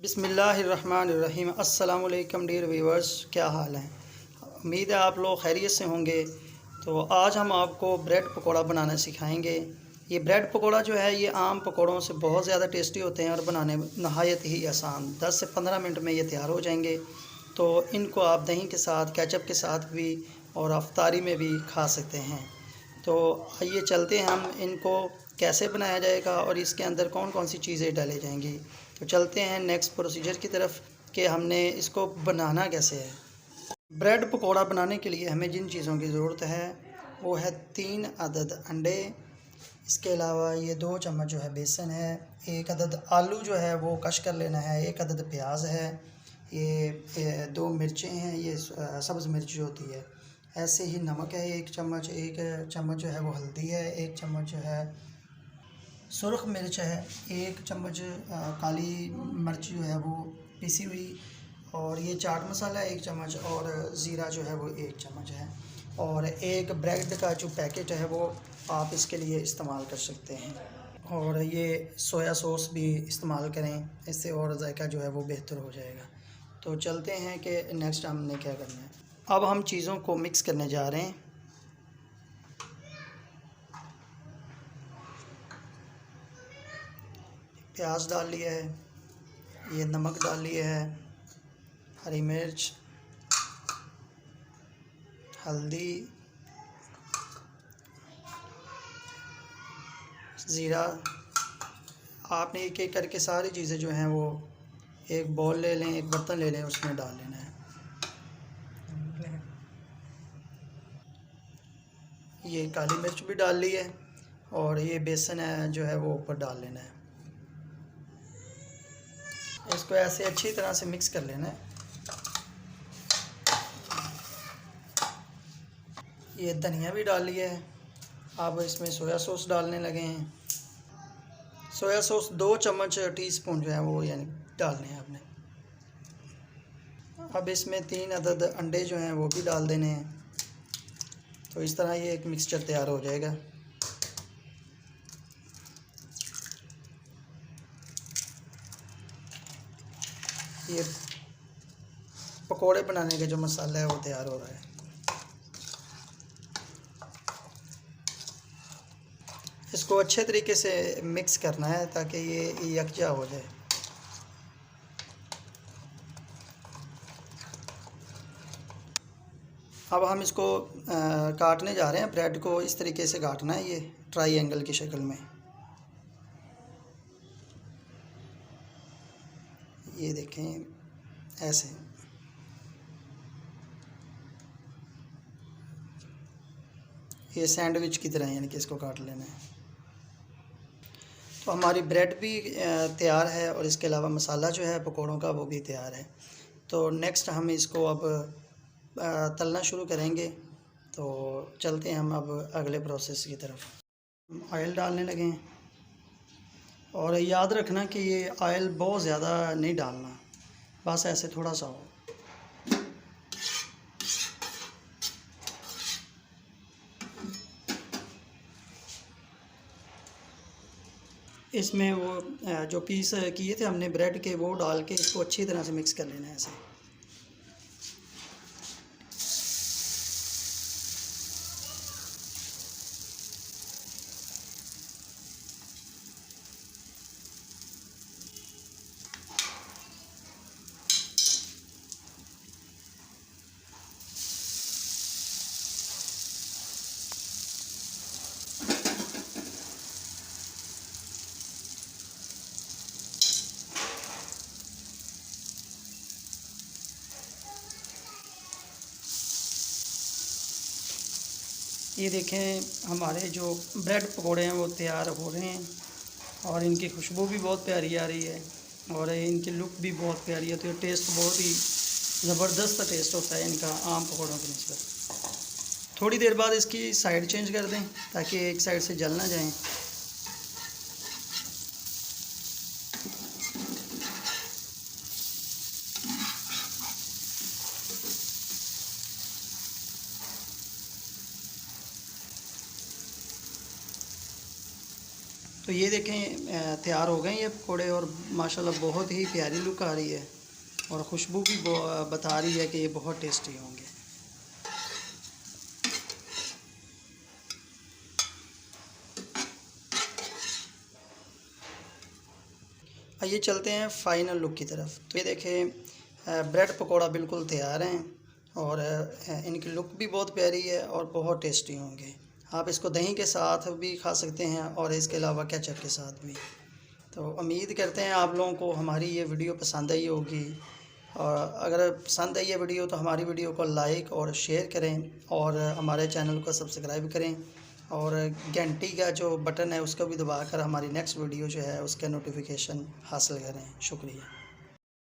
बिस्मिल्लाहिर्रहमानिर्रहीम। अस्सलाम वालेकुम डियर व्यूअर्स, क्या हाल है? उम्मीद है आप लोग खैरियत से होंगे। तो आज हम आपको ब्रेड पकोड़ा बनाना सिखाएंगे। ये ब्रेड पकोड़ा जो है ये आम पकोड़ों से बहुत ज़्यादा टेस्टी होते हैं और बनाने में नहायत ही आसान, 10 से 15 मिनट में ये तैयार हो जाएंगे। तो इनको आप दही के साथ, केचप के साथ भी और अफ्तारी में भी खा सकते हैं। तो आइए चलते हैं, हम इनको कैसे बनाया जाएगा और इसके अंदर कौन कौन सी चीज़ें डाली जाएंगी। तो चलते हैं नेक्स्ट प्रोसीजर की तरफ कि हमने इसको बनाना कैसे है। ब्रेड पकोड़ा बनाने के लिए हमें जिन चीज़ों की ज़रूरत है वो है 3 अदद अंडे, इसके अलावा ये 2 चम्मच जो है बेसन है, 1 अदद आलू जो है वो कश कर लेना है, 1 अदद प्याज है, ये 2 मिर्चें हैं, ये सब्ज़ मिर्च जो होती है। ऐसे ही नमक है 1 चम्मच, 1 चम्मच जो है वो हल्दी है, 1 चम्मच जो है सुरख मिर्च है, 1 चम्मच काली मिर्च जो है वो पिसी हुई, और ये चाट मसाला 1 चम्मच, और ज़ीरा जो है वो 1 चम्मच है, और 1 ब्रेड का जो पैकेट है वो आप इसके लिए इस्तेमाल कर सकते हैं। और ये सोया सॉस भी इस्तेमाल करें, इससे और जायका जो है वो बेहतर हो जाएगा। तो चलते हैं कि नेक्स्ट हमने क्या करना है। अब हम चीज़ों को मिक्स करने जा रहे हैं। प्याज डाल लिया है, ये नमक डाल लिया है, हरी मिर्च, हल्दी, ज़ीरा। आपने एक एक करके सारी चीज़ें जो हैं वो एक बॉल ले लें, एक बर्तन ले लें, उसमें डाल लेना है। ये काली मिर्च भी डाल ली है और ये बेसन है जो है वो ऊपर डाल लेना है। इसको ऐसे अच्छी तरह से मिक्स कर लेना है। ये धनिया भी डाल लिया है। अब इसमें सोया सॉस डालने लगे हैं। सोया सॉस 2 चम्मच टीस्पून जो है वो यानी डालने हैं आपने। अब इसमें 3 अदद अंडे जो हैं वो भी डाल देने हैं। तो इस तरह ये एक मिक्सचर तैयार हो जाएगा। ये पकोड़े बनाने का जो मसाला है वो तैयार हो रहा है। इसको अच्छे तरीके से मिक्स करना है ताकि ये यकजा हो जाए। अब हम इसको काटने जा रहे हैं। ब्रेड को इस तरीके से काटना है, ये ट्रायंगल की शक्ल में। ये देखें ऐसे। ये सैंडविच की तरह यानी कि इसको काट लेना है। तो हमारी ब्रेड भी तैयार है और इसके अलावा मसाला जो है पकोड़ों का वो भी तैयार है। तो नेक्स्ट हम इसको अब तलना शुरू करेंगे। तो चलते हैं हम अब अगले प्रोसेस की तरफ। ऑयल डालने लगे हैं और याद रखना कि ये ऑयल बहुत ज़्यादा नहीं डालना, बस ऐसे थोड़ा सा हो। इसमें वो जो पीस किए थे हमने ब्रेड के वो डाल के इसको अच्छी तरह से मिक्स कर लेना है ऐसे। ये देखें हमारे जो ब्रेड पकोड़े हैं वो तैयार हो रहे हैं और इनकी खुशबू भी बहुत प्यारी आ रही है और इनकी लुक भी बहुत प्यारी है। तो ये टेस्ट बहुत ही ज़बरदस्त टेस्ट होता है इनका आम पकोड़ों की निस्बत। थोड़ी देर बाद इसकी साइड चेंज कर दें ताकि एक साइड से जल ना जाएं। तो ये देखें तैयार हो गए ये पकौड़े और माशाल्लाह बहुत ही प्यारी लुक आ रही है और खुशबू भी बता रही है कि ये बहुत टेस्टी होंगे। आइए चलते हैं फ़ाइनल लुक की तरफ। तो ये देखें ब्रेड पकौड़ा बिल्कुल तैयार हैं और इनकी लुक भी बहुत प्यारी है और बहुत टेस्टी होंगे। आप इसको दही के साथ भी खा सकते हैं और इसके अलावा केचप के साथ भी। तो उम्मीद करते हैं आप लोगों को हमारी ये वीडियो पसंद आई होगी और अगर पसंद आई है वीडियो तो हमारी वीडियो को लाइक और शेयर करें और हमारे चैनल को सब्सक्राइब करें और घंटी का जो बटन है उसको भी दबाकर हमारी नेक्स्ट वीडियो जो है उसका नोटिफिकेशन हासिल करें। शुक्रिया।